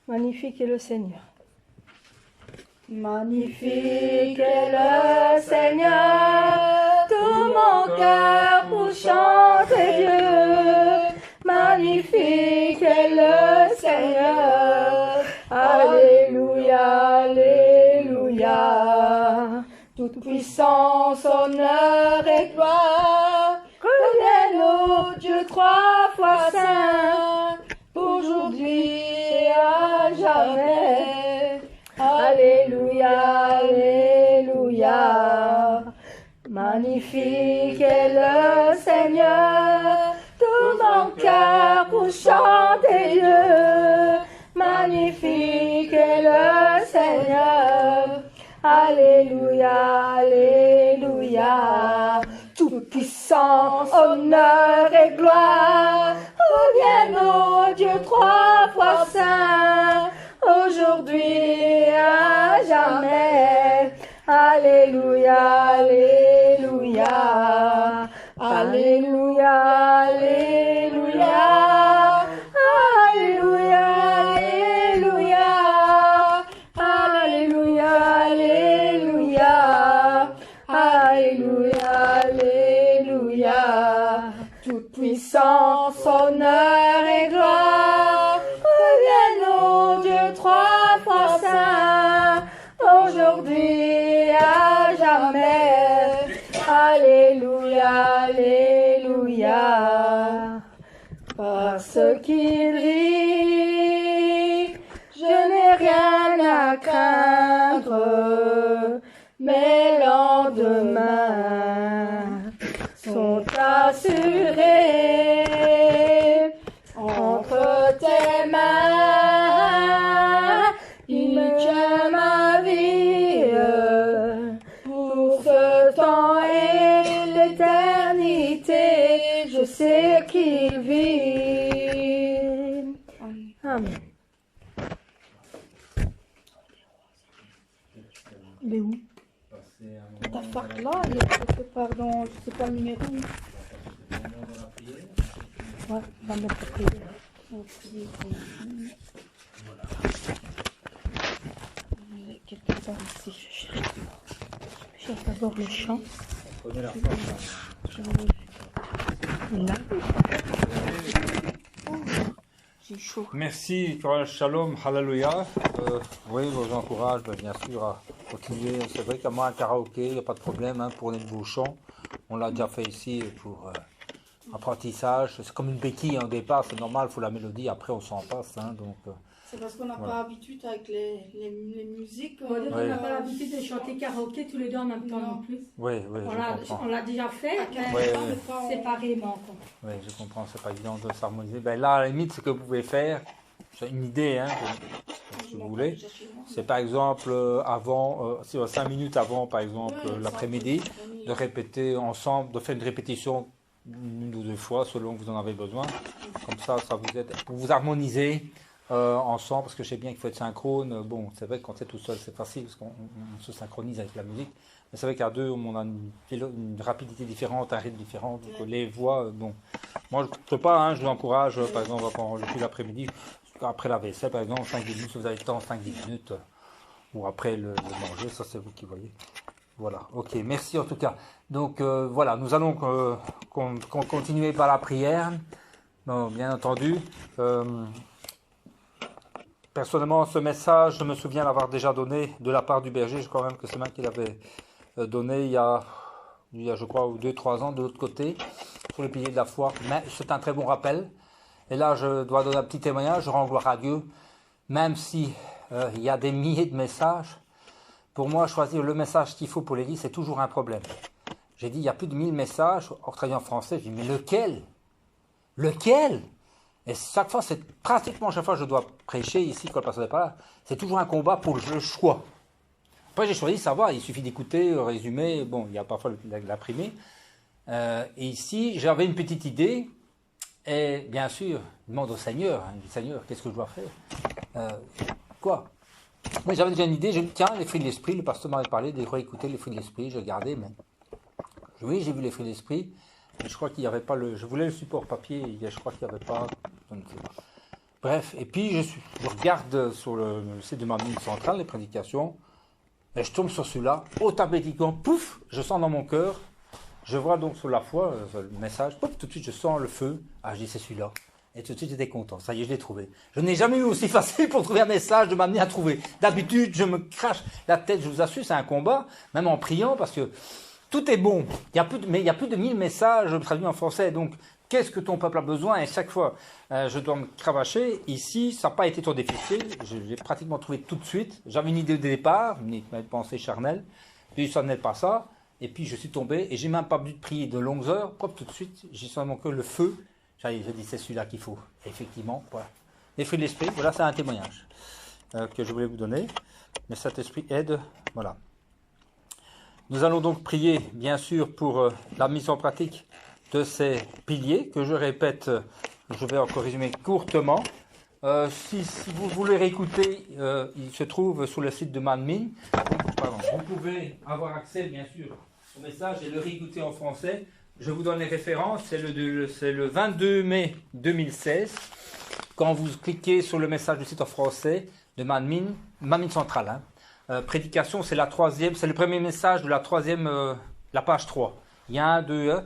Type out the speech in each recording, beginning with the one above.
Magnifique est le Seigneur. Magnifique est le Seigneur, tout mon cœur pour chanter Dieu. Magnifique est le Seigneur, Alléluia, Alléluia. Toute puissance, honneur et gloire, reviennent au Dieu trois fois saint, aujourd'hui et à jamais. Alléluia, Alléluia. Magnifique est le Seigneur, tout mon cœur pour chanter Dieu. Magnifique est le Seigneur. Alléluia, Alléluia. Toute puissance, honneur et gloire reviennent au Dieu trois fois saint, aujourd'hui et à jamais. Alléluia, Alléluia. Alléluia, Alléluia. Alléluia, Alléluia. Alléluia, Alléluia. Alléluia, Alléluia. Toute puissance, honneur et gloire reviennent au Dieu trois fois saint, aujourd'hui à jamais. Alléluia, Alléluia. Parce qu'il rit, je n'ai rien à craindre. Mes lendemains sont assurés entre tes mains. Il tient ma vie pour ce temps et l'éternité. Je sais qu'il vit. Amen. Il est où? Ta fac là, il est quelque part dans, je sais pas le numéro. Ouais, on va mettre la prière. On va prier. Il est quelque part ici, je cherche d'abord le chant. Là. J'ai chaud. Merci, Shalom, Hallelujah. Oui, je vous encourage bien sûr à continuer. C'est vrai qu'à moi, un karaoké, il n'y a pas de problème pour les beaux chants. On l'a déjà fait ici pour apprentissage. C'est comme une béquille au départ, c'est normal, il faut la mélodie, après on s'en passe. Donc, c'est parce qu'on n'a pas l'habitude avec les musiques. On n'a pas l'habitude de chanter karaoké tous les deux en même temps non plus. Oui, je comprends. On l'a déjà fait, séparément. Oui, je comprends, c'est pas évident de s'harmoniser. Ben là, à la limite, ce que vous pouvez faire, c'est une idée, si vous voulez. C'est par exemple, avant, 5 minutes avant, par exemple, l'après-midi, de répéter ensemble, de faire une répétition une ou deux fois, selon que vous en avez besoin. Comme ça vous aide pour vous harmoniser ensemble, parce que je sais bien qu'il faut être synchrone. Bon, c'est vrai que quand c'est tout seul, c'est facile, parce qu'on se synchronise avec la musique. Mais c'est vrai qu'à deux, on a une rapidité différente, un rythme différent, donc les voix, bon. Moi, je ne peux pas, je vous encourage, par exemple, depuis l'après-midi, après la vaisselle, par exemple, 5-10 minutes, si vous avez le temps, 5-10 minutes, ou après le manger, ça c'est vous qui voyez. Voilà, ok, merci en tout cas. Donc voilà, nous allons continuer par la prière, bon, bien entendu. Personnellement, ce message, je me souviens l'avoir déjà donné de la part du berger, je crois même que c'est moi qui l'avais donné il y a, je crois, 2-3 ans de l'autre côté, sur les piliers de la foi. Mais c'est un très bon rappel. Et là, je dois donner un petit témoignage, je rends gloire à Dieu. Même si il y a des milliers de messages, pour moi, choisir le message qu'il faut pour l'Église, c'est toujours un problème. J'ai dit, il y a plus de 1000 messages, en travaillant en français, j'ai dit, mais lequel? Lequel? Et chaque fois, chaque fois que je dois prêcher ici, quand le pasteur n'est pas là, c'est toujours un combat pour le choix. Après, j'ai choisi, ça va, il suffit d'écouter, résumer, bon, il y a parfois l'imprimer. Et ici, j'avais une petite idée, et bien sûr, je demande au Seigneur, Seigneur, qu'est-ce que je dois faire? Quoi? Moi, j'avais déjà une idée, je me dis, tiens, les fruits de l'esprit, le pasteur m'avait parlé, de réécouter les fruits de l'esprit, je regardais, mais oui, j'ai vu les fruits de l'esprit, mais je crois qu'il n'y avait pas je voulais le support papier, je crois qu'il n'y avait pas, je ne sais pas. bref, et puis je regarde sur le site de ma mine centrale, les prédications, et je tombe sur celui-là, automatiquement, pouf, je sens dans mon cœur, je vois donc sur la foi, le message, pouf, tout de suite je sens le feu, ah je dis c'est celui-là, et tout de suite j'étais content, ça y est je l'ai trouvé. Je n'ai jamais eu aussi facile pour trouver un message, de m'amener à trouver. D'habitude je me crache la tête, je vous assure, c'est un combat, même en priant, parce que tout est bon, mais il y a plus de 1000 messages traduits en français, donc qu'est-ce que ton peuple a besoin? Et chaque fois, je dois me cravacher. Ici, ça n'a pas été trop difficile. J'ai pratiquement trouvé tout de suite. J'avais une idée de départ, une pensée charnelle. Puis ça n'est pas ça. Et puis je suis tombé et j'ai même pas dû prier de longues heures. Hop, tout de suite, j'ai senti mon cœur le feu. J'ai dit c'est celui-là qu'il faut. Et effectivement, voilà. Les fruits de l'esprit, voilà, c'est un témoignage que je voulais vous donner. Mais cet esprit aide, voilà. Nous allons donc prier, bien sûr, pour la mise en pratique de ces piliers, que je répète, je vais encore résumer courtement. Si vous voulez réécouter, il se trouve sur le site de ManMin. Vous pouvez avoir accès, bien sûr, au message et le réécouter en français. Je vous donne les références, c'est le 22 mai 2016. Quand vous cliquez sur le message du site en français de ManMin Central, hein. Prédication, c'est la troisième, c'est le premier message de la troisième, la page 3. Il y a 1, 2, 1.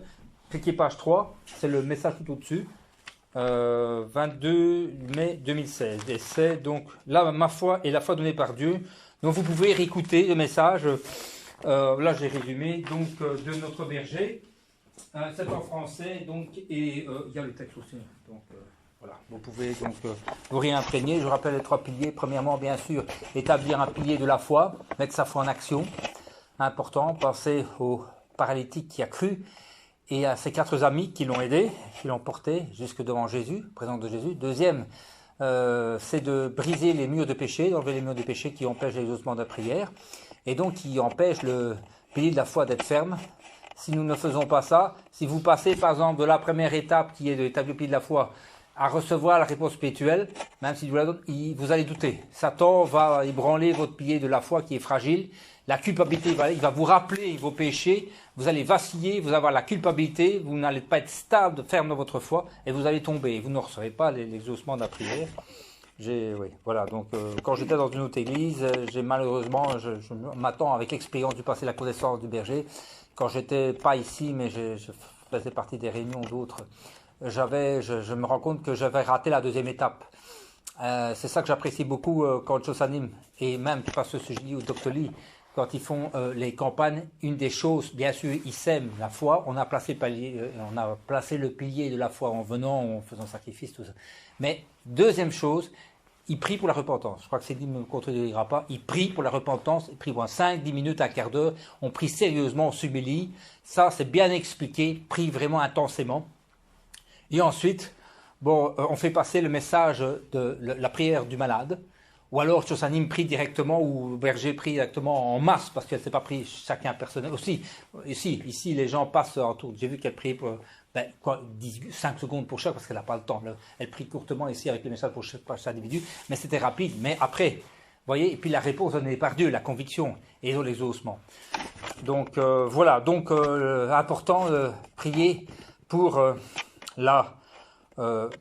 Cliquez page 3, c'est le message tout au-dessus. 22 mai 2016. Et c'est donc là, ma foi est la foi donnée par Dieu. Donc vous pouvez réécouter le message. Là, j'ai résumé donc de notre berger. C'est en français, donc, et il y a le texte aussi. Donc, voilà, vous pouvez donc vous réimprégner. Je rappelle les 3 piliers. Premièrement, bien sûr, établir un pilier de la foi, mettre sa foi en action. Important, penser au paralytique qui a cru et à ses 4 amis qui l'ont aidé, qui l'ont porté jusque devant Jésus, présence de Jésus. Deuxième, c'est de briser les murs de péché, d'enlever les murs de péché qui empêchent l'exaucement de la prière et donc qui empêchent le pilier de la foi d'être ferme. Si nous ne faisons pas ça, si vous passez par exemple de la première étape qui est de l'établir le pilier de la foi à recevoir la réponse spirituelle, même si Dieu la donne, vous allez douter. Satan va ébranler votre pilier de la foi qui est fragile. La culpabilité, il va vous rappeler vos péchés. Vous allez vaciller, vous allez avoir la culpabilité. Vous n'allez pas être stable, ferme dans votre foi, et vous allez tomber. Vous ne recevrez pas l'exaucement de la prière. Oui, voilà. Donc, quand j'étais dans une autre église, malheureusement, je m'attends avec l'expérience du passé, la connaissance du berger. Quand j'étais pas ici, mais je faisais partie des réunions d'autres. Je me rends compte que j'avais raté la deuxième étape. C'est ça que j'apprécie beaucoup quand je s'anime, et même Pasteur Suji ou Dr Lee, quand ils font les campagnes, une des choses, bien sûr, ils sèment la foi, on a placé le pilier de la foi en venant, en faisant sacrifice, tout ça. Mais deuxième chose, ils prient pour la repentance. Je crois que Céline ne me contredira pas. Ils prient pour la repentance, ils prient pour 5, 10 minutes, un quart d'heure, on prie sérieusement, on s'humilie. Ça, c'est bien expliqué, prie vraiment intensément. Et ensuite, on fait passer le message de la prière du malade, ou alors Chosanim prie directement, ou le berger prie directement en masse, parce qu'elle ne s'est pas pris chacun personnel. Aussi, ici, les gens passent en tour. J'ai vu qu'elle prie pour 5 secondes pour chaque, parce qu'elle n'a pas le temps. Elle prie courtement ici avec le message pour chaque individu, mais c'était rapide. Mais après, vous voyez, et puis la réponse donnée par Dieu, la conviction et l'exaucement. Donc voilà, donc important de prier pour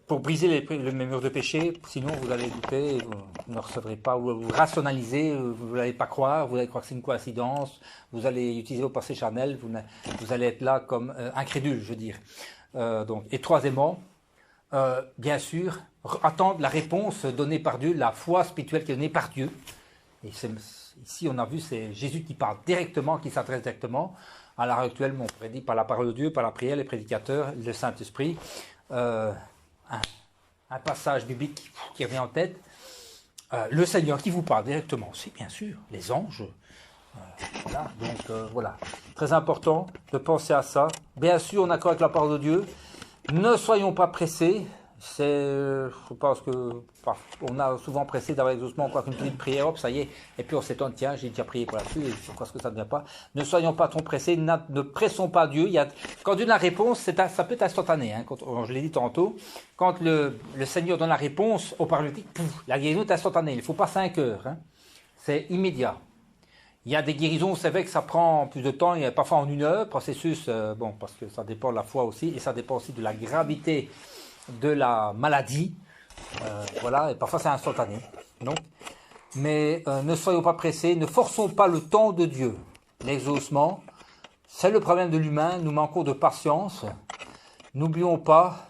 pour briser les murs de péché, sinon vous allez douter, vous ne recevrez pas, vous rationalisez, vous n'allez pas croire, vous allez croire que c'est une coïncidence, vous allez utiliser vos pensées charnelles, vous allez être là comme incrédule, je veux dire. Et troisièmement, bien sûr, attendre la réponse donnée par Dieu, la foi spirituelle qui est donnée par Dieu. Et ici, on a vu, c'est Jésus qui parle directement, qui s'adresse directement. À l'heure actuelle, on prédit par la parole de Dieu, par la prière, les prédicateurs, le Saint-Esprit. Un passage biblique qui revient en tête. Le Seigneur qui vous parle directement aussi, bien sûr, les anges. Voilà, donc voilà. Très important de penser à ça. Bien sûr, en accord avec la parole de Dieu. Ne soyons pas pressés. Je pense que on a souvent pressé d'avoir l'exaucement, quoi qu'une petite prière, hop, ça y est, et puis on s'étonne, tiens, j'ai déjà prié pour là-dessus, et pourquoi est-ce que ça ne vient pas? Ne soyons pas trop pressés, ne pressons pas Dieu. Quand Dieu donne la réponse, ça peut être instantané, hein, je l'ai dit tantôt, quand le Seigneur donne la réponse au paralytique, la guérison est instantanée, il ne faut pas 5 heures, hein, c'est immédiat. Il y a des guérisons, c'est vrai que ça prend plus de temps, il y a parfois en 1 heure, processus, parce que ça dépend de la foi aussi, et ça dépend aussi de la gravité de la maladie. Voilà, et parfois c'est instantané. Donc, mais ne soyons pas pressés, ne forçons pas le temps de Dieu. L'exaucement, c'est le problème de l'humain, nous manquons de patience. N'oublions pas,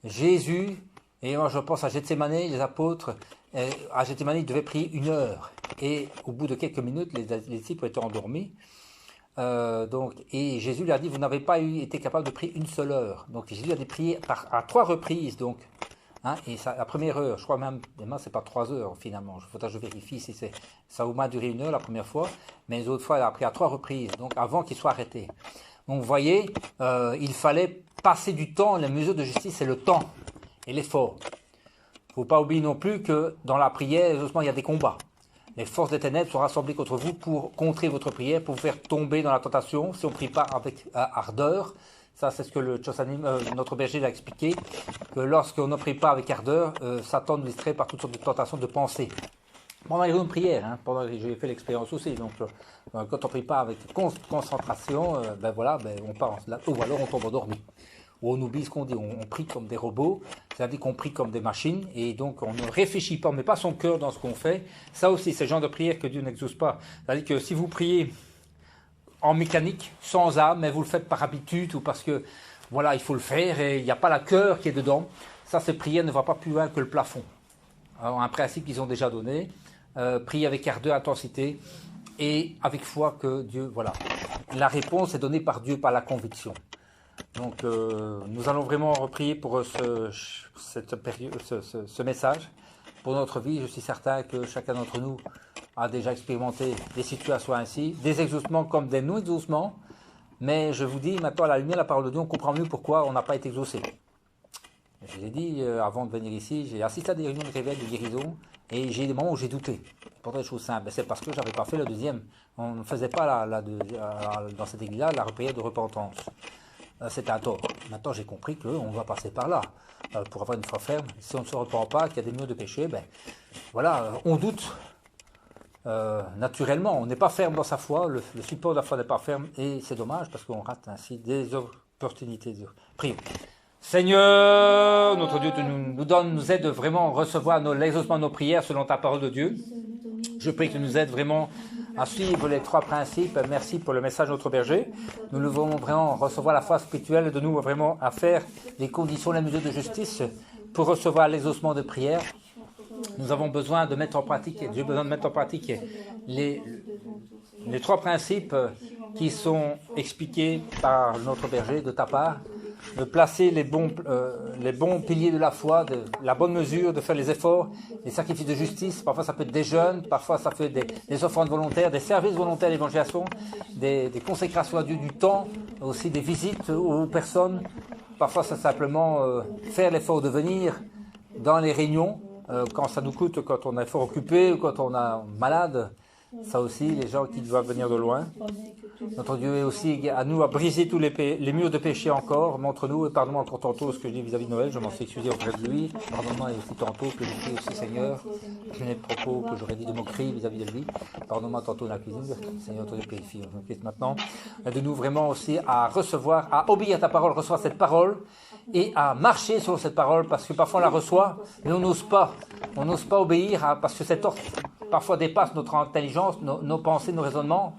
Jésus, et moi je pense à Gethsémane, les apôtres, à Gethsémane, ils devaient prier 1 heure. Et au bout de quelques minutes, les disciples étaient endormis. Et Jésus lui a dit, vous n'avez pas été capable de prier 1 seule heure. Donc Jésus a dit prier à 3 reprises. Donc, hein, et ça, la première heure, je crois même c'est pas 3 heures finalement. Il faudra que je vérifie si ça a au moins duré 1 heure la première fois. Mais les autres fois, il a prié à 3 reprises. Donc avant qu'il soit arrêté. Donc vous voyez, il fallait passer du temps. La mesure de justice, c'est le temps et l'effort. Il ne faut pas oublier non plus que dans la prière, heureusement, il y a des combats. Les forces des ténèbres sont rassemblées contre vous pour contrer votre prière, pour vous faire tomber dans la tentation, si on ne prie pas avec ardeur. Ça, c'est ce que notre berger l'a expliqué, que lorsqu'on ne prie pas avec ardeur, Satan nous distrait par toutes sortes de tentations de pensée. Pendant les réunions de prière, j'ai fait l'expérience aussi, donc quand on ne prie pas avec concentration, on part ou alors on tombe endormi. Ou on oublie ce qu'on dit, on prie comme des robots, c'est-à-dire qu'on prie comme des machines, et donc on ne réfléchit pas, on ne met pas son cœur dans ce qu'on fait. Ça aussi, c'est le genre de prière que Dieu n'exauce pas. C'est-à-dire que si vous priez en mécanique, sans âme, mais vous le faites par habitude, ou parce que, voilà, il faut le faire, et il n'y a pas la cœur qui est dedans, ça, cette prière ne va pas plus loin que le plafond. Alors, un principe qu'ils ont déjà donné, prier avec ardeur, intensité, et avec foi que Dieu, voilà. La réponse est donnée par Dieu, par la conviction. Donc, nous allons vraiment reprier pour ce message. Pour notre vie, je suis certain que chacun d'entre nous a déjà expérimenté des situations ainsi, des exaucements comme des non-exaucements. Mais je vous dis, maintenant, à la lumière de la parole de Dieu, on comprend mieux pourquoi on n'a pas été exaucé. Je l'ai dit avant de venir ici, j'ai assisté à des réunions de réveil, de guérison, et j'ai des moments où j'ai douté. Pour des choses simples, c'est parce que je n'avais pas fait le deuxième. On ne faisait pas dans cette église-là la prière de repentance. C'était un tort. Maintenant, j'ai compris qu'on va passer par là pour avoir une foi ferme. Si on ne se repent pas, qu'il y a des murs de péché, on doute naturellement. On n'est pas ferme dans sa foi, le support de la foi n'est pas ferme, et c'est dommage parce qu'on rate ainsi des opportunités de prier. Seigneur, notre Dieu, tu nous aide vraiment à recevoir l'exaucement de nos prières selon ta parole de Dieu. Je prie que tu nous aides vraiment à suivre les 3 principes. Merci pour le message de notre berger. Nous devons vraiment recevoir la foi spirituelle de nous vraiment à faire les conditions, les mesures de justice pour recevoir l'exaucement de prière. Nous avons besoin de mettre en pratique, j'ai besoin de mettre en pratique les 3 principes qui sont expliqués par notre berger de ta part. De placer les bons piliers de la foi, de la bonne mesure, de faire les efforts, les sacrifices de justice. Parfois ça peut être des jeûnes, parfois ça peut être des offrandes volontaires, des services volontaires d'évangélisation, des consécrations à Dieu du temps, aussi des visites aux personnes. Parfois c'est simplement faire l'effort de venir dans les réunions, quand ça nous coûte, quand on est fort occupé ou quand on est malade. Ça aussi, les gens qui doivent venir de loin. Notre Dieu est aussi à nous à briser tous les murs de péché encore. Montre-nous et pardonne-moi encore tantôt ce que je dis vis-à-vis de Noël. Je m'en suis excusé auprès de lui. Pardonne-moi aussi tantôt que je dis aussi, Seigneur, je n'ai de propos que j'aurais dit de moquerie vis-à-vis de lui. Pardonne-moi tantôt dans la cuisine. Seigneur, ton Dieu purifie. Maintenant, aide-nous vraiment aussi à recevoir, à obéir à ta parole, recevoir cette parole et à marcher sur cette parole parce que parfois on la reçoit, mais on n'ose pas. On n'ose pas obéir parce que cet ordre parfois dépasse notre intelligence, nos pensées, nos raisonnements,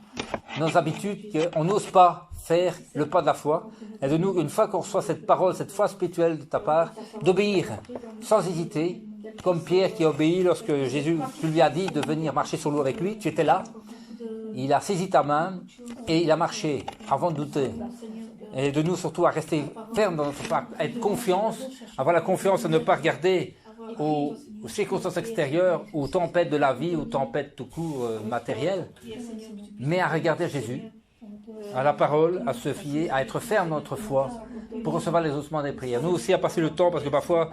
nos habitudes, qu'on n'ose pas faire le pas de la foi. Et de nous, une fois qu'on reçoit cette parole, cette foi spirituelle de ta part, d'obéir sans hésiter, comme Pierre qui a obéi lorsque Jésus lui a dit de venir marcher sur l'eau avec lui. Tu étais là, il a saisi ta main et il a marché avant de douter. Et de nous surtout à rester ferme dans notre foi, à être confiance, avoir la confiance à ne pas regarder aux circonstances extérieures, aux tempêtes de la vie, aux tempêtes tout court matérielles, mais à regarder Jésus, à la parole, à se fier, à être ferme dans notre foi pour recevoir les ossements des prières. Nous aussi à passer le temps, parce que parfois,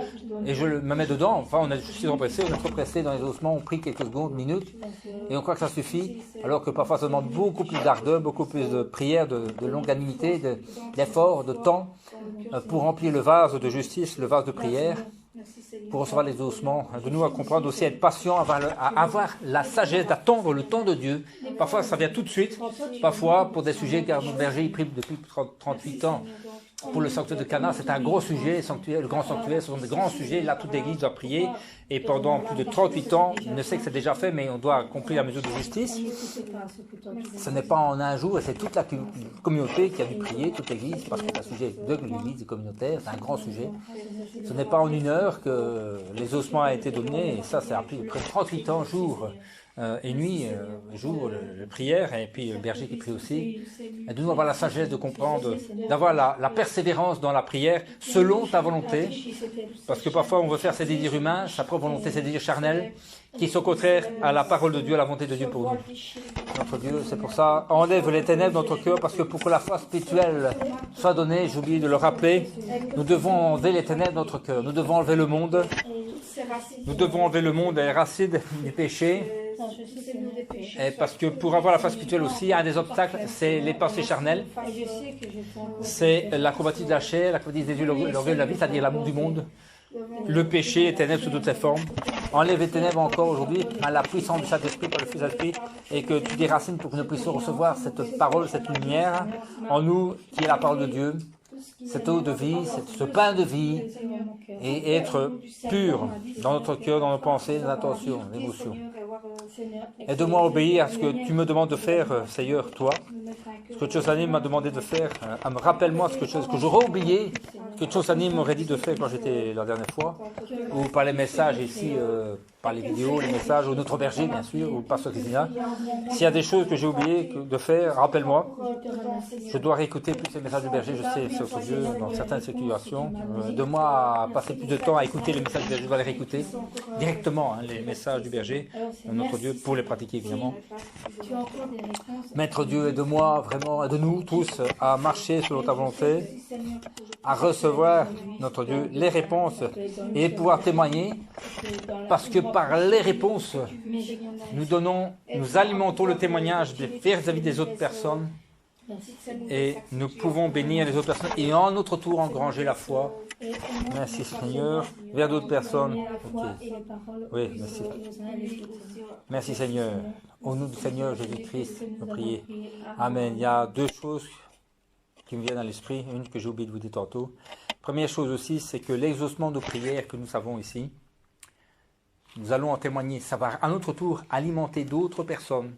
et je me mets dedans, enfin on est trop pressé dans les ossements, on prie quelques secondes, minutes, et on croit que ça suffit, alors que parfois ça demande beaucoup plus d'ardeur, beaucoup plus de prières, de longanimité, d'efforts, de temps, pour remplir le vase de justice, le vase de prière, pour recevoir les ossements, de nous à comprendre aussi, à être patient, à avoir la sagesse d'attendre le temps de Dieu. Parfois ça vient tout de suite, parfois pour des sujets, car mon berger il prie depuis 38 ans, pour le sanctuaire de Cana, c'est un gros sujet, le grand sanctuaire, ce sont des grands sujets. Là, toute l'église doit prier. Et pendant plus de 38 ans, je ne sais que c'est déjà fait, mais on doit accomplir la mesure de justice. Ce n'est pas en un jour, et c'est toute la communauté qui a dû prier, toute l'église, parce que c'est un sujet de l'église communautaire, c'est un grand sujet. Ce n'est pas en une heure que les ossements ont été donnés, et ça, c'est appris près de 38 ans, jour et nuit, jour, de prière, et puis le berger qui prie aussi. Et de nous avoir la sagesse de comprendre, d'avoir la persévérance dans la prière, selon ta volonté, parce que parfois on veut faire ses désirs humains, sa propre volonté, ses désirs charnels, qui sont contraires à la parole de Dieu, à la volonté de Dieu pour nous. Notre Dieu, c'est pour ça, enlève les ténèbres de notre cœur, parce que pour que la foi spirituelle soit donnée, j'ai oublié de le rappeler, nous devons enlever les ténèbres de notre cœur, nous devons enlever le monde, nous devons enlever le monde et les racines du péché, et parce que pour avoir la foi spirituelle aussi, un des obstacles, c'est les pensées charnelles, c'est la convoitise de la chair, la convoitise des yeux, l'orgueil de la vie, c'est-à-dire l'amour du monde, le péché, les ténèbres sous toutes les formes. Enlève les ténèbres encore aujourd'hui à la puissance du Saint-Esprit, par le Fils d'Esprit, et que tu déracines pour que nous puissions recevoir cette parole, cette lumière en nous, qui est la parole de Dieu, cette eau de vie, ce pain de vie, et être pur dans notre cœur, dans nos pensées, nos intentions, nos émotions. Aide-moi à obéir à ce que tu me demandes de faire, Seigneur, toi. Ce que Tchosani m'a demandé de faire, rappelle-moi ce que j'aurais oublié, ce que Tchosani m'aurait dit de faire quand j'étais la dernière fois, ou par les messages ici, par les vidéos, les messages, ou notre berger, bien sûr, ou le pasteur Christina. S'il y a des choses que j'ai oublié de faire, rappelle-moi. Je dois réécouter plus les messages du berger, je sais, c'est autre Dieu, dans certaines situations. De moi à passer plus de temps à écouter les messages du berger, je dois les réécouter directement, les messages du berger, notre Dieu, pour les pratiquer évidemment. Maître Dieu, aide-moi vraiment, aide-nous tous à marcher selon ta volonté, à recevoir, notre Dieu, les réponses et pouvoir témoigner, parce que par les réponses, nous alimentons le témoignage vis-à-vis des autres personnes et nous pouvons bénir les autres personnes et en notre tour engranger la foi. Merci Seigneur. Vers d'autres personnes. Okay. Oui, merci. Merci Seigneur. Au nom du Seigneur Jésus-Christ, nous prions. Amen. Il y a deux choses qui me viennent à l'esprit, une que j'ai oublié de vous dire tantôt. Première chose aussi, c'est que l'exaucement de prières que nous savons ici, nous allons en témoigner. Ça va à notre tour alimenter d'autres personnes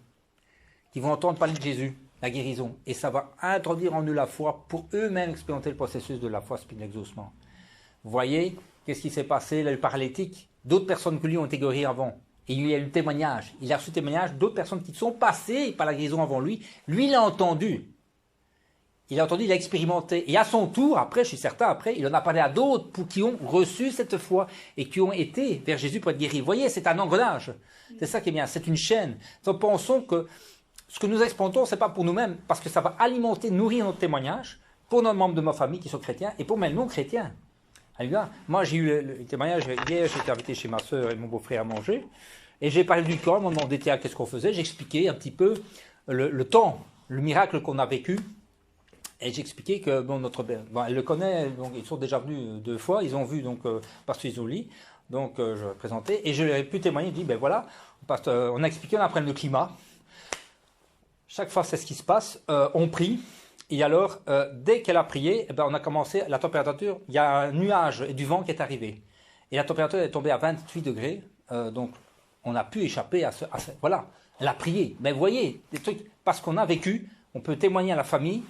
qui vont entendre parler de Jésus, la guérison, et ça va introduire en eux la foi pour eux-mêmes expérimenter le processus de la foi puis de l'exaucement. Vous voyez, qu'est-ce qui s'est passé là, le paralytique? D'autres personnes que lui ont été guéries avant. Et il y a eu le témoignage. Il a reçu le témoignage d'autres personnes qui sont passées par la guérison avant lui. Lui, il l'a entendu. Il a entendu, il a expérimenté. Et à son tour, après, je suis certain, après, il en a parlé à d'autres qui ont reçu cette foi et qui ont été vers Jésus pour être guéris. Vous voyez, c'est un engrenage. C'est ça qui est bien, c'est une chaîne. Nous pensons que ce que nous expérimentons, ce n'est pas pour nous-mêmes, parce que ça va alimenter, nourrir notre témoignage pour nos membres de ma famille qui sont chrétiens et pour mes non-chrétiens. Alléluia. Moi, j'ai eu le témoignage hier, j'étais invité chez ma soeur et mon beau-frère à manger, et j'ai parlé du corps, ils m'ont demandé tiens, qu'est-ce qu'on faisait, j'expliquais un petit peu le temps, le miracle qu'on a vécu, et j'expliquais que elle le connaît, donc ils sont déjà venus 2 fois, ils ont vu donc parce qu'ils ont lu, donc je présentais, et je leur ai pu témoigner, je dis ben voilà, on a expliqué, on apprend le climat. Chaque fois, c'est ce qui se passe. On prie. Et alors, dès qu'elle a prié, on a commencé, la température, il y a un nuage et du vent qui est arrivé. Et la température est tombée à 28 degrés. Donc, on a pu échapper à ce... Voilà, elle a prié. Mais vous voyez, des trucs, parce qu'on a vécu, on peut témoigner à la famille,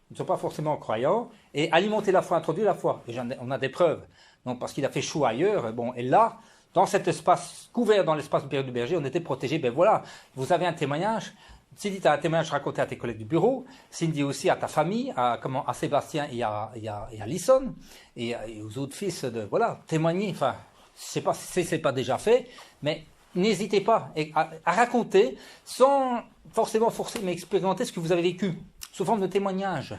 ils ne sont pas forcément croyants, et alimenter la foi, introduire la foi. Et on a des preuves. Donc, parce qu'il a fait chaud ailleurs. Et là, dans cet espace, couvert dans l'espace du berger, on était protégés. Ben voilà, vous avez un témoignage. Cindy, tu as un témoignage raconté à tes collègues du bureau. Cindy aussi à ta famille, à Sébastien et à Lisson, et aux autres fils. Voilà, témoigner. Enfin, je ne sais pas si ce n'est pas déjà fait, mais n'hésitez pas à raconter sans forcément forcer, mais expérimenter ce que vous avez vécu, sous forme de témoignage.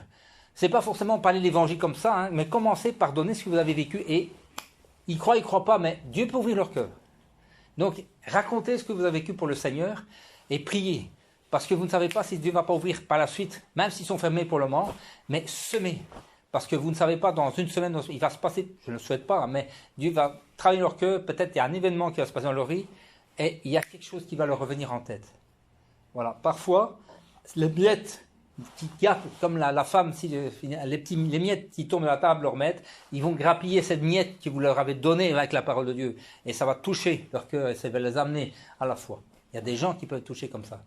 Ce n'est pas forcément parler l'évangile comme ça, mais commencez par donner ce que vous avez vécu. Et ils croient pas, mais Dieu peut ouvrir leur cœur. Donc, racontez ce que vous avez vécu pour le Seigneur et priez. Parce que vous ne savez pas si Dieu ne va pas ouvrir par la suite, même s'ils sont fermés pour le moment, mais semez. Parce que vous ne savez pas, dans une semaine, il va se passer, je ne le souhaite pas, mais Dieu va travailler leur cœur, peut-être il y a un événement qui va se passer dans leur vie, et il y a quelque chose qui va leur revenir en tête. Voilà, parfois, les miettes qui gâtent, comme la femme, si les miettes qui tombent de la table leur mettent, ils vont grappiller cette miette que vous leur avez donnée avec la parole de Dieu. Et ça va toucher leur cœur et ça va les amener à la foi. Il y a des gens qui peuvent toucher comme ça.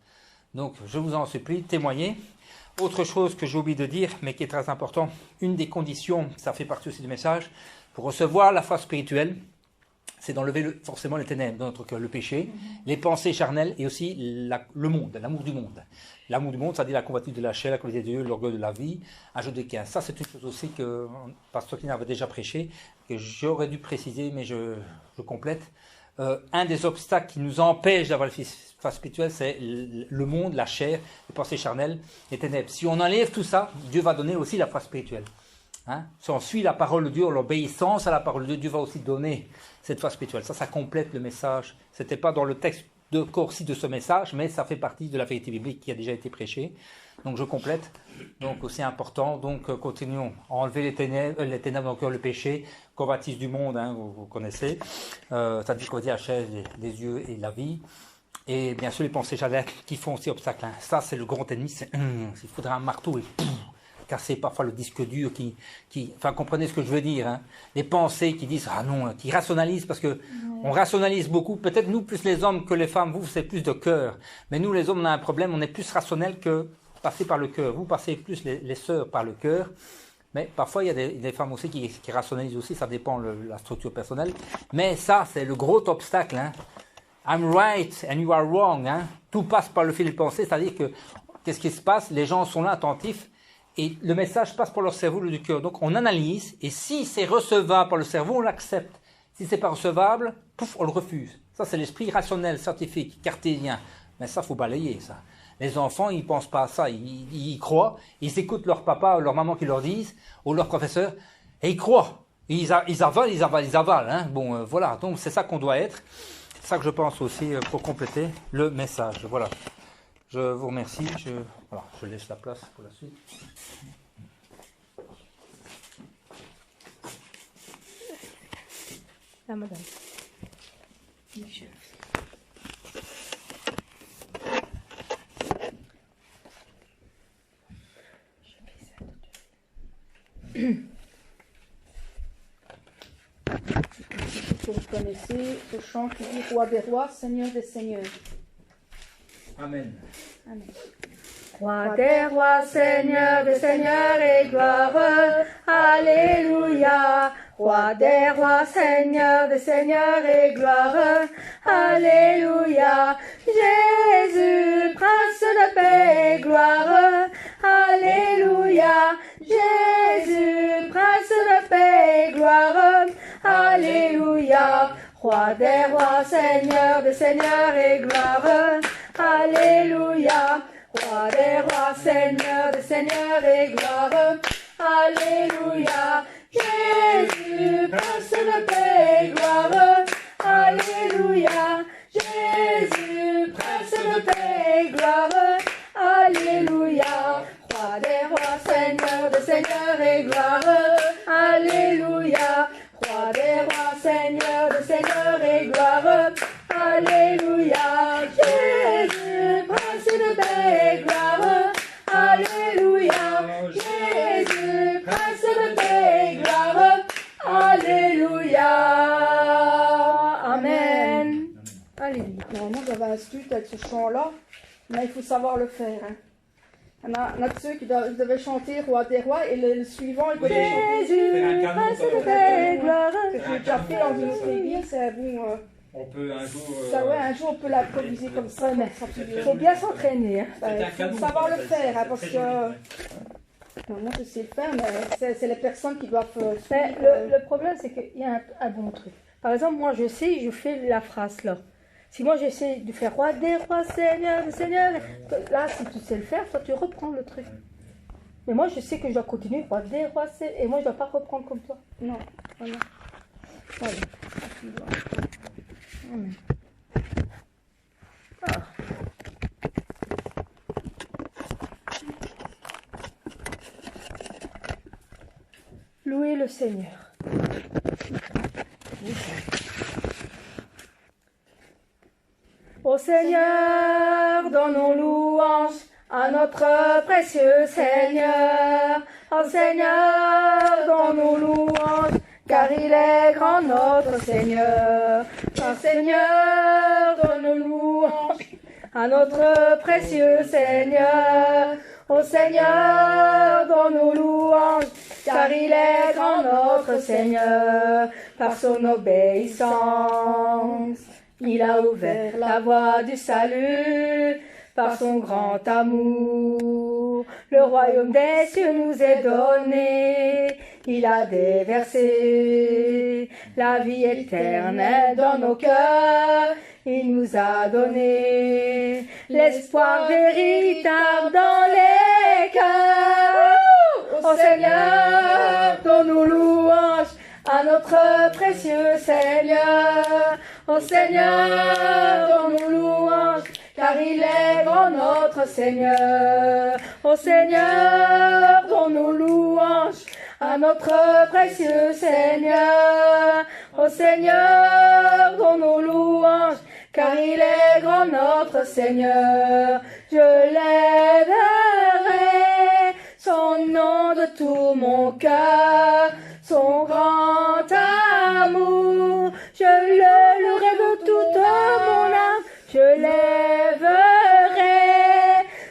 Donc, je vous en supplie, témoignez. Autre chose que j'ai oublié de dire, mais qui est très important, une des conditions, ça fait partie aussi du message, pour recevoir la foi spirituelle, c'est d'enlever forcément les ténèbres dans notre cœur, le péché, les pensées charnelles et aussi le monde, l'amour du monde. L'amour du monde, ça dit la convoitise de la chair, la convoitise de Dieu, l'orgueil de la vie, un jeu de 15. Ça, c'est une chose aussi que Pasteur Kina avait déjà prêché, que j'aurais dû préciser, mais je complète. Un des obstacles qui nous empêche d'avoir la foi spirituelle, c'est le monde, la chair, les pensées charnelles, les ténèbres. Si on enlève tout ça, Dieu va donner aussi la foi spirituelle. Hein? Si on suit la parole de Dieu, l'obéissance à la parole de Dieu, Dieu va aussi donner cette foi spirituelle. Ça complète le message. Ce n'était pas dans le texte de Corsi de ce message, mais ça fait partie de la vérité biblique qui a déjà été prêchée. Donc je complète. Donc aussi important. Donc continuons à enlever les ténèbres dans le cœur, le péché, convoitise du monde, hein, vous connaissez. Ça dit convoitise la chair, les yeux et la vie. Et bien sûr les pensées charnelles qui font aussi obstacle. Hein. Ça c'est le grand ennemi. Il faudra un marteau et casser parfois le disque dur enfin comprenez ce que je veux dire, hein. Les pensées qui disent ah non, qui rationalisent parce que on rationalise beaucoup, peut-être nous plus les hommes que les femmes, vous c'est plus de cœur, mais nous les hommes on a un problème, on est plus rationnel que passer par le cœur, vous passez plus les sœurs par le cœur, mais parfois il y a des femmes aussi qui rationalisent aussi, ça dépend la structure personnelle, mais ça c'est le gros obstacle, hein. I'm right and you are wrong, hein. Tout passe par le fil de pensée, c'est-à-dire que qu'est-ce qui se passe, les gens sont là attentifs. Et le message passe par leur cerveau, le du cœur. Donc on analyse, et si c'est recevable par le cerveau, on l'accepte. Si c'est pas recevable, pouf, on le refuse. Ça, c'est l'esprit rationnel, scientifique, cartésien. Mais ça, faut balayer, ça. Les enfants, ils pensent pas à ça. Ils croient, ils écoutent leur papa ou leur maman qui leur disent, ou leur professeur, et ils croient. Ils avalent. Hein. Bon, voilà. Donc c'est ça qu'on doit être. C'est ça que je pense aussi pour compléter le message. Voilà. Je vous remercie. Je laisse la place pour la suite. La madame. Vous connaissez ce chant qui dit Roi des rois, Seigneur des seigneurs. Amen. Amen. Roi des rois, Seigneur des seigneurs et gloire, Alléluia. Roi des rois, Seigneur des seigneurs et gloire, Alléluia. Jésus, prince de paix et gloire, Alléluia. Jésus, prince de paix et gloire, Alléluia. Roi des rois, Seigneur des seigneurs et gloire, Alléluia. Roi des rois, Seigneur des seigneurs et gloire, Alléluia. Jésus, prince de paix et gloire, Alléluia. Jésus, prince de paix et gloire, Alléluia. Roi des rois, Seigneur des seigneurs et gloire, Alléluia. Roi des rois, Seigneur des seigneurs et gloire, Alléluia. Jésus, prince de paix et gloire, Alléluia. Jésus, prince de paix et gloire, Alléluia. Amen. Alléluia. Normalement, j'avais un stud avec ce chant-là, mais il faut savoir le faire. Hein. Il y en a de ceux qui devaient chanter Roi des rois et le suivant, il devait chanter Jésus, prince de paix et gloire. que j'ai déjà fait dans une autre église. C'est bon. On peut un jour... Ça, ouais, un jour on peut l'improviser comme ça, mais Il faut bien s'entraîner. Hein. il faut savoir le faire, hein, parce que moi je sais le faire, mais c'est les personnes qui doivent Mais le problème, c'est qu'il y a un bon truc. Par exemple, moi, je sais, je fais la phrase là. Si moi, j'essaie de faire Roi des rois, Seigneur des seigneurs, là, si tu sais le faire, toi, tu reprends le truc. Mais moi, je sais que je dois continuer Roi des rois, et moi, je ne dois pas reprendre comme toi. non, voilà. Voilà. Amen. Ah. Louez le Seigneur. Ô Seigneur, dans nos louanges, à notre précieux Seigneur. Ô Seigneur, donne-nous louange, car il est grand notre Seigneur. Ô Seigneur, donne-nous louange, à notre précieux Seigneur. Ô Seigneur, donne-nous louange, car il est grand notre Seigneur. Par son obéissance, il a ouvert la voie du salut. Par son grand amour, le royaume des cieux nous est donné. Il a déversé la vie éternelle dans nos cœurs. Il nous a donné l'espoir véritable dans les cœurs. Ô Seigneur, donne-nous louange, à notre précieux Seigneur. Ô Seigneur, donne-nous louange, car il est grand notre Seigneur. Ô Seigneur, donne-nous louange, à notre précieux Seigneur. Ô Seigneur, donne-nous louange, car il est grand notre Seigneur. Je lèverai son nom de tout mon cœur, son grand amour. Je le louerai de toute mon âme, je lèverai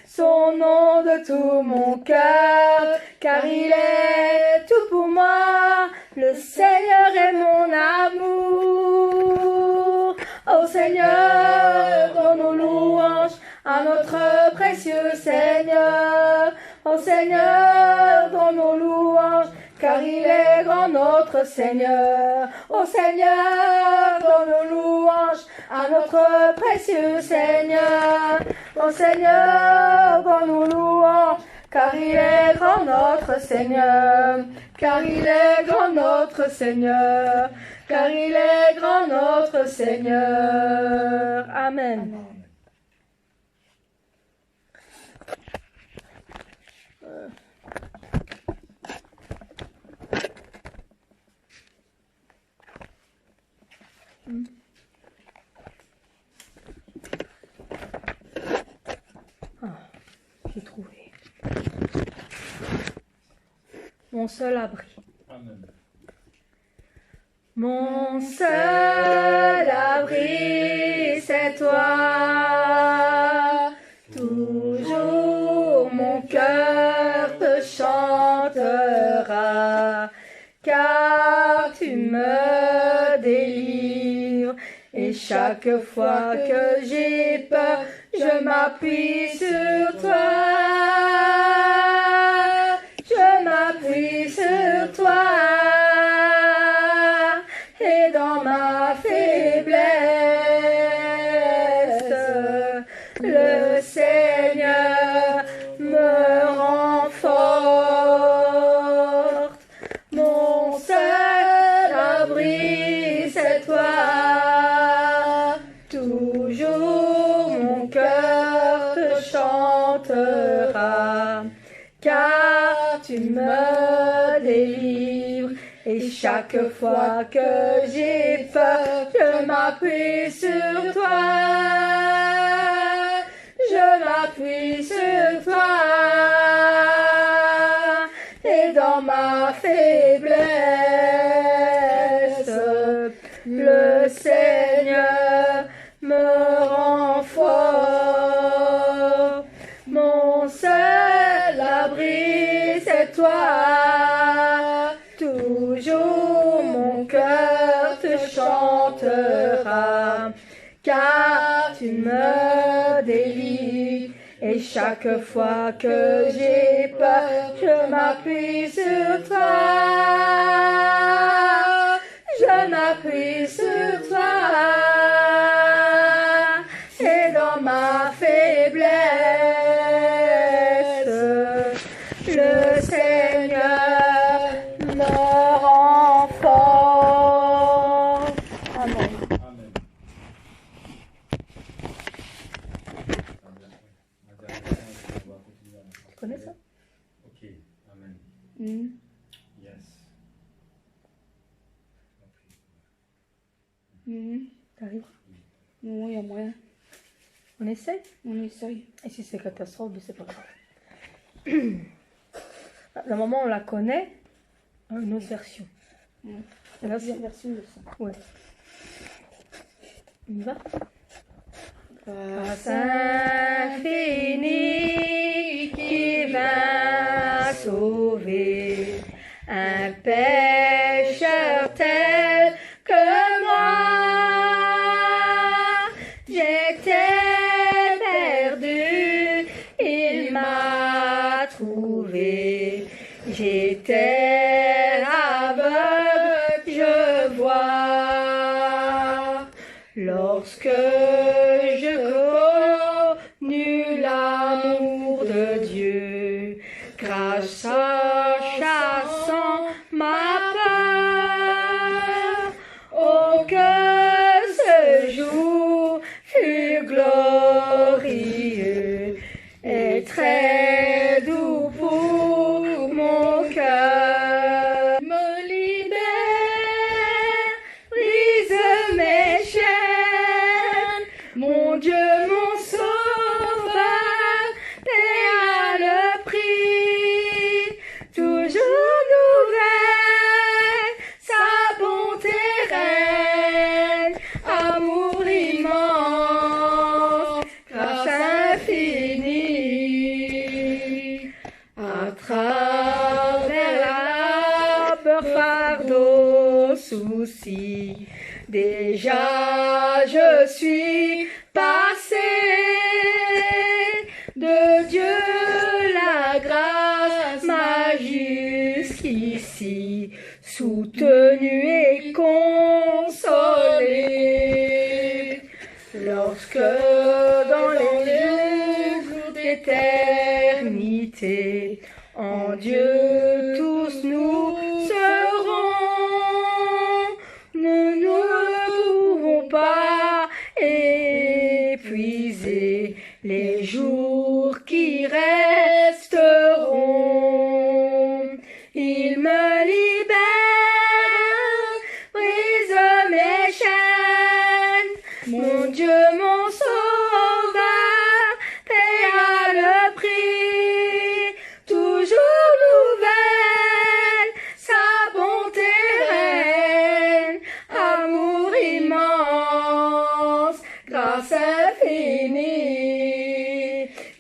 son nom de tout mon cœur, car il est tout pour moi, le Seigneur est mon amour. Ô Seigneur, donne-nous louange, à notre précieux Seigneur. Ô Seigneur, donne-nous louange, car il est grand notre Seigneur. Ô Seigneur, donne-nous louange, à notre précieux Seigneur. Ô Seigneur, donne-nous louange, car il est grand notre Seigneur. Car il est grand notre Seigneur. Car il est grand notre Seigneur. Amen. J'ai trouvé. Mon seul abri. Amen. Mon seul abri, c'est toi. Toujours mon cœur te chantera, car tu me délivres. Et chaque fois que j'ai peur, je m'appuie sur toi. Je m'appuie sur toi. Et dans ma faiblesse, le Seigneur me renforce. Mon seul abri, c'est toi. Toujours mon cœur te chantera, car tu me délivres. Et chaque fois que j'ai peur, je m'appuie sur toi. Je m'appuie sur toi. Et dans ma faiblesse, le Seigneur me renforce. Mon seul abri, c'est toi. Toujours mon cœur te chantera, car tu me délivres. Et chaque fois que j'ai peur, je m'appuie sur toi. Je m'appuie sur toi. Et dans ma faiblesse, le Seigneur me renforce. Amen. Amen. Tu connais ça? Ok, Amen. Yes. Mhm. T'arrives? Oui, il y a moyen. On essaye. On essaye. Et si c'est catastrophe, c'est pas grave. La maman, on la connaît, une autre version. Et là, c'est... version de ça. Ouais. On y va? Grâce Infinie qui vint sauver un pécheur tel que moi. J'étais perdu, il m'a trouvé. J'étais aveugle, je vois. Lorsque je connus l'amour de Dieu, grâce à chassant ma peur, oh que ce jour fut glorieux et très doux pour mon cœur. Me libère, brise mes chaînes, mon Dieu, mon sauveur, paiera le prix, toujours nouvelle, sa bonté reine, amour immense, grâce infinie, à travers labeur, fardeau, souci, déjà je suis passé, de Dieu la grâce m'a jusqu'ici soutenu et consolé. Lorsque dans les jours d'éternité, en Dieu tous nous serons, nous pouvons pas épuiser les jours qui resteront. Il me libère, brise mes chaînes, mon Dieu, mon sauveur, paiera le prix, toujours nouvelle, sa bonté reine, amour immense, grâce infinie.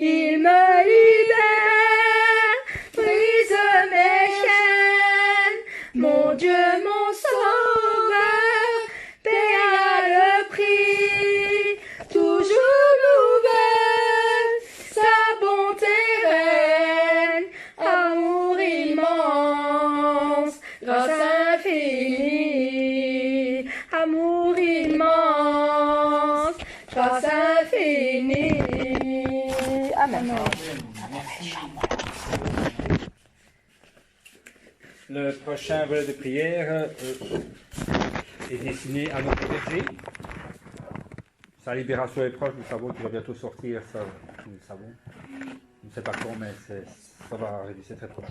Il me libère, brise mes chaînes, mon Dieu, mon sauveur, paiera le prix, toujours nouvelle, sa bonté reine, amour immense, grâce infinie, amour immense, grâce infinie. Amen. Le prochain volet de prière est destiné à notre berger. Sa libération est proche, nous savons qu'il va bientôt sortir, ça, nous le savons. On ne sait pas quand, mais ça va arriver, c'est très proche.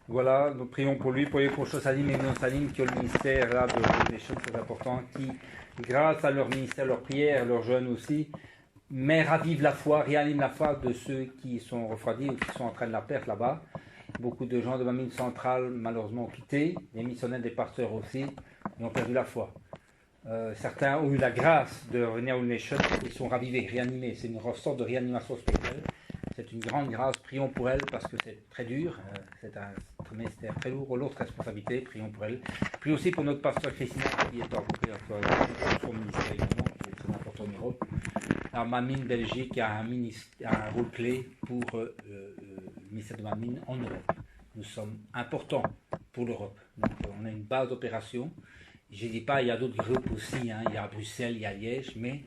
Voilà, nous prions pour lui, pour les prochains Salim et non Salim qui ont le ministère là des choses très importantes, qui, grâce à leur ministère, leur prière, leur jeûne aussi, mais ravivent la foi, réaniment la foi de ceux qui sont refroidis ou qui sont en train de la perdre là-bas. Beaucoup de gens de ma mine centrale, malheureusement, ont quitté, les missionnaires, des pasteurs aussi, ils ont perdu la foi. Certains ont eu la grâce de revenir au Nation, ils sont ravivés, réanimés. C'est une sorte de réanimation spirituelle. C'est une grande grâce. Prions pour elle parce que c'est très dur. C'est un ministère très lourd. L'autre responsabilité, prions pour elle. Prions aussi pour notre pasteur Christina qui est envoyé pour son ministère également, qui est très important en Europe. Alors, Mamine Belgique a un rôle clé pour le ministère de Mamine en Europe. Nous sommes importants pour l'Europe. Donc, on a une base d'opération. Je ne dis pas, il y a d'autres groupes aussi, hein. Il y a Bruxelles, il y a Liège, mais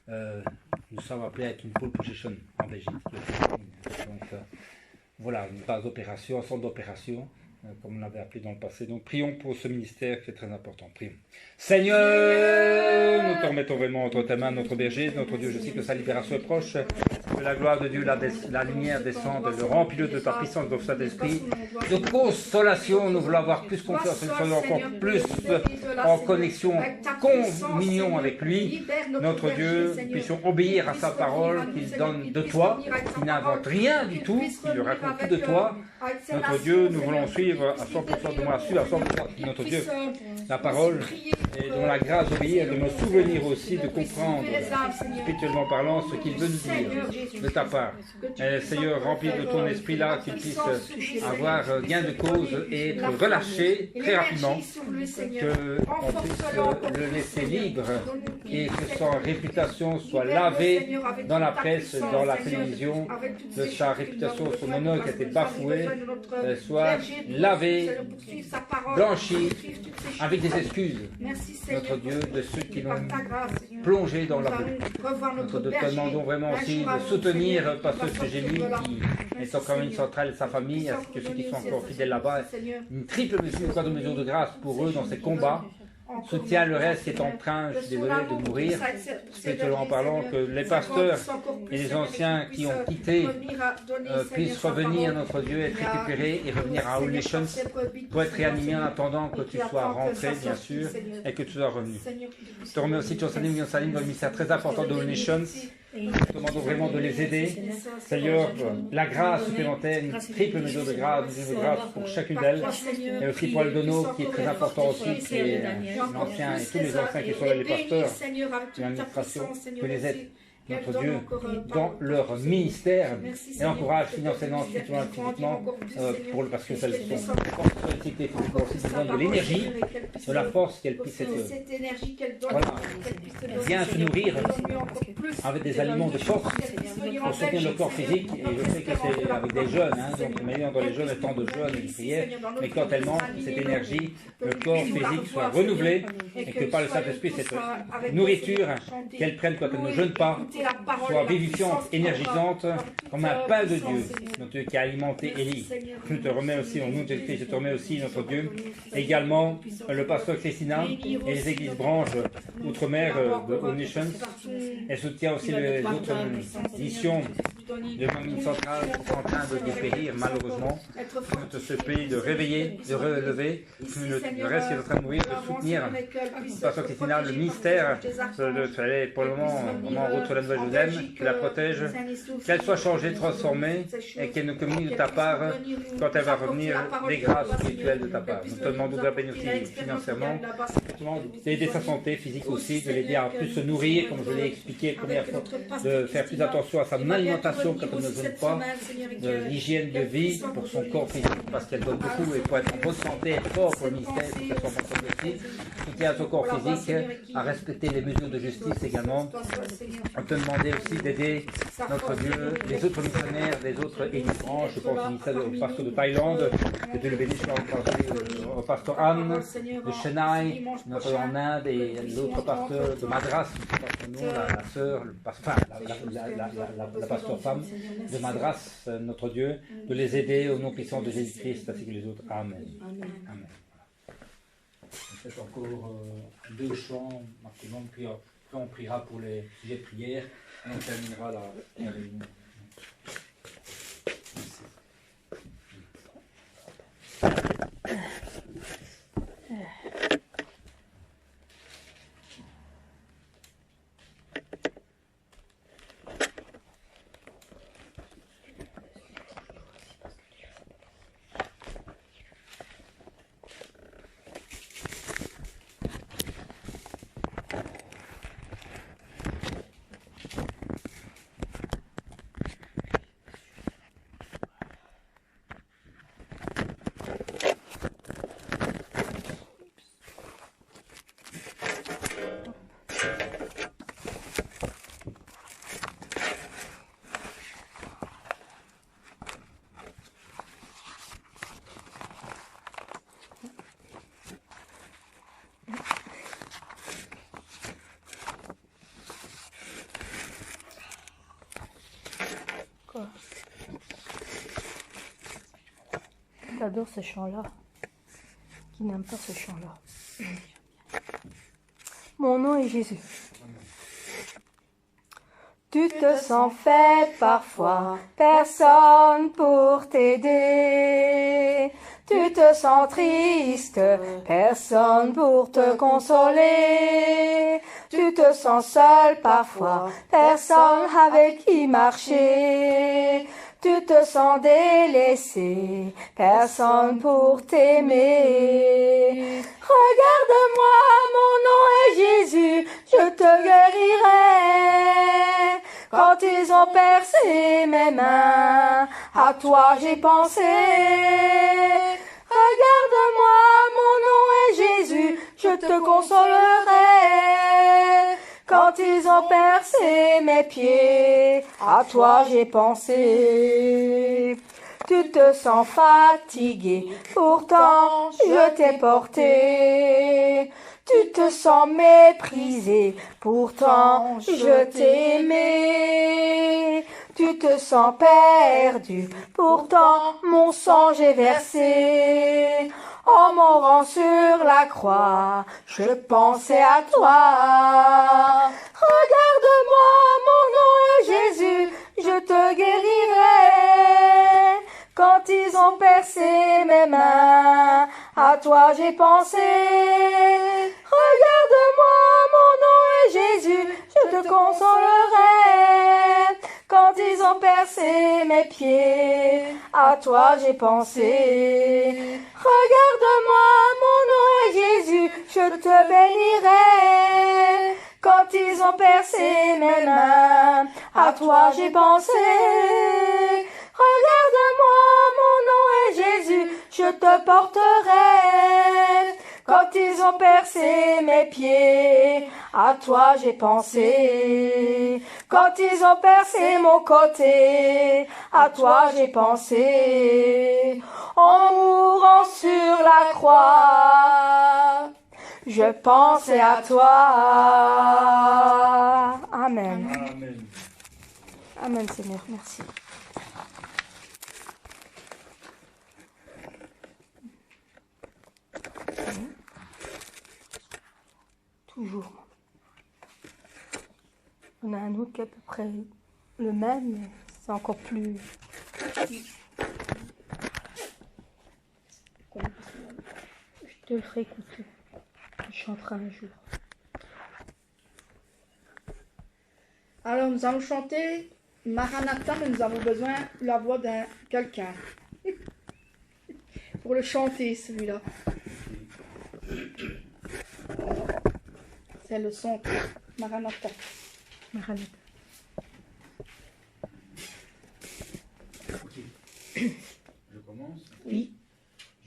nous sommes appelés à être une pole position en Belgique. Donc voilà, une base d'opération, un centre d'opération comme on l'avait appelé dans le passé. Donc prions pour ce ministère qui est très important. Prions. Seigneur, nous te remettons vraiment entre tes mains, notre berger, notre Dieu. Je sais que sa libération est proche, que la gloire de Dieu, la lumière descende, le remplis-le de ta puissance, de Saint-Esprit, de consolation. Nous voulons avoir plus confiance, nous voulons encore plus en connexion, communion avec lui. Notre Dieu, nous puissions obéir à sa parole, qu'il donne de toi, qu'il n'invente rien du tout, qu'il raconte tout de toi. Notre Dieu, nous voulons suivre à 100% de moi, suivre à 100% notre Dieu, la parole, et dont la grâce d'obéir, de me souvenir aussi, de comprendre, spirituellement parlant, ce qu'il veut nous dire de ta part. Seigneur, rempli de ton esprit là, qu'il puisse avoir gain de cause et être relâché très rapidement, qu'on puisse le laisser libre et que sa réputation soit lavée dans la presse, dans la télévision, que sa réputation, son honneur qui a été bafoué, soit lavé, blanchi, avec des excuses, notre Dieu, de ceux qui l'ont plongé dans la boue. Notre Dieu, te demandons vraiment aussi de soutenir Pasteur Génie, qui est encore une centrale de sa famille, ainsi que ceux qui sont encore fidèles là-bas. Une triple mesure, de mesure de grâce pour eux dans ces combats. Soutient le reste qui est en train, je suis désolé, de mourir, spirituellement parlant, que les pasteurs et les anciens qui ont quitté puissent revenir, notre Dieu, être récupérés et revenir à All Nations pour être réanimés en attendant que tu sois rentré, bien sûr, et que tu sois revenu. Je te remets aussi Tchonsalim dans le ministère très important de All Nations. Nous te demandons vraiment de les aider. Seigneur, la grâce supplémentaire, une triple mesure de grâce pour chacune d'elles. Et aussi pour Aldono, qui est très important aussi, qui est l'ancien et tous les anciens qui sont là, les pasteurs de l'administration, que les aide, notre Dieu, dans leur ministère et encourage financièrement, spirituellement, parce que celles sont sollicitées, il faut aussi de l'énergie, de la force qu'elles puissent être. Voilà, bien se nourrir avec des aliments de force pour soutenir le corps physique. Et je sais que c'est avec des jeunes, donc meilleur dans les jeunes, le temps de jeûne et de prière, mais quand elle manque, cette énergie, le corps physique soit renouvelé et que par le Saint-Esprit, cette nourriture qu'elle prenne quand elle ne jeûne pas, soit vivifiante, énergisante, comme un pain de Dieu, notre Dieu qui a alimenté Élie. Je te remets aussi, au nom de Jésus-Christ, je te remets aussi, notre Dieu, également le pasteur Christina et les églises branches outre-mer de All Nations. Elle soutient aussi les autres missions de Mamie Centrale qui sont en train de dépérir, malheureusement. De ce pays de réveiller, de relever, le reste qui est en train de mourir, de soutenir le pasteur Christina, le ministère, pour le moment, vraiment en route sur la Nouvelle-Jérusalem, que la protège, qu'elle soit changée, transformée, et qu'elle nous communique de ta part, quand elle va revenir, des grâces spirituelles de ta part. Nous te demandons de la bénir aussi financièrement, d'aider sa santé physique aussi, de l'aider à plus se nourrir, comme je l'ai expliqué la première fois, de faire plus attention à sa alimentation quand elle ne donne pas, de l'hygiène de vie pour son corps physique, parce qu'elle donne beaucoup, et pour être en bonne santé, être fort pour le ministère, pour qu'elle soit en bonne santé aussi, soutien à son corps physique, à respecter les mesures de justice également. On te demandait aussi d'aider notre Dieu, les autres missionnaires, les autres églises branches, je pense au pasteur de Thaïlande, que Dieu le bénisse, au pasteur Anne de Chennai, notre en Inde, et l'autre pasteur de Madras, la sœur, la pasteur femme de Madras, notre Dieu, de les aider au nom puissant de Jésus-Christ, ainsi que les autres. Amen. Amen. On fait encore 2 chants maintenant, puis on priera pour les sujets de prière et on terminera la réunion. J'adore ce chant-là. Qui n'aime pas ce chant-là? Mon nom est Jésus. Tu te sens faible parfois, personne pour t'aider. Tu te sens triste, personne pour te consoler. Tu te sens seul parfois, personne avec qui marcher. Tu te sens délaissé, personne pour t'aimer. Regarde-moi, mon nom est Jésus, je te guérirai. Quand ils ont percé mes mains, à toi j'ai pensé. Regarde-moi, mon nom est Jésus, je te consolerai. Quand ils ont percé mes pieds, à toi j'ai pensé. Tu te sens fatigué, pourtant je t'ai porté. Tu te sens méprisé, pourtant je t'ai aimé. Tu te sens perdu, pourtant mon sang j'ai versé. En mourant sur la croix, je pensais à toi. Regarde-moi, mon nom est Jésus, je te guérirai. Quand ils ont percé mes mains, à toi j'ai pensé. Regarde-moi, mon nom est Jésus, je te consolerai. Quand ils ont percé mes pieds, à toi j'ai pensé. Regarde-moi, mon nom est Jésus, je te bénirai. Quand ils ont percé mes mains, à toi j'ai pensé. Regarde-moi, mon nom est Jésus, je te porterai. Quand ils ont percé mes pieds, à toi j'ai pensé. Quand ils ont percé mon côté, à toi j'ai pensé. En mourant sur la croix, je pensais à toi. Amen. Amen. Amen, Seigneur, merci. Toujours. On a un autre qui est à peu près le même, mais c'est encore plus... Je te le ferai écouter. Je chanterai un jour. Alors nous allons chanter Maranatha, mais nous avons besoin de la voix d'un quelqu'un. Pour le chanter, celui-là. C'est le son. Maranatha. Maranatha. Je commence. Oui.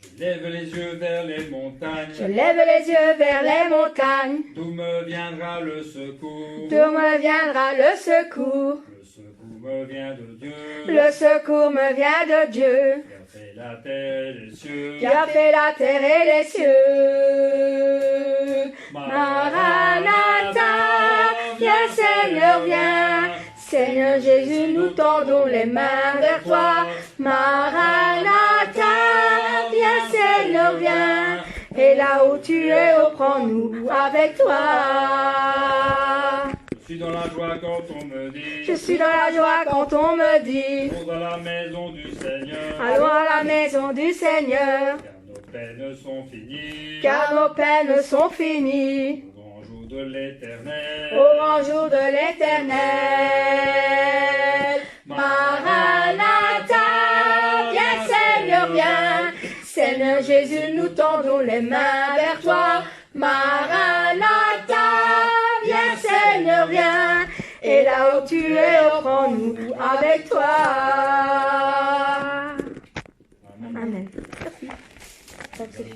Je lève les yeux vers les montagnes. Je lève les yeux vers les montagnes. D'où me viendra le secours? D'où me viendra le secours? Le secours me vient de Dieu. Le secours me vient de Dieu, Qui a fait la terre et les cieux. qui a fait la terre et les cieux. Maranatha, viens Seigneur, viens. Seigneur Jésus, nous tendons les mains vers toi. Maranatha, viens Seigneur, viens. Et là où tu es, reprends-nous avec toi. Je suis dans la joie quand on me dit. Je suis dans la joie quand on me dit. Allons à la maison du Seigneur. Allons à la maison du Seigneur. Car nos peines sont finies. Car nos peines sont finies. Au grand jour de l'éternel. Au grand jour de l'éternel. Maranatha, viens Seigneur, viens. Seigneur Jésus, nous tendons les mains vers toi. Maranatha, viens Seigneur, viens. Et là où tu es, reprends-nous avec toi. Amen. Merci.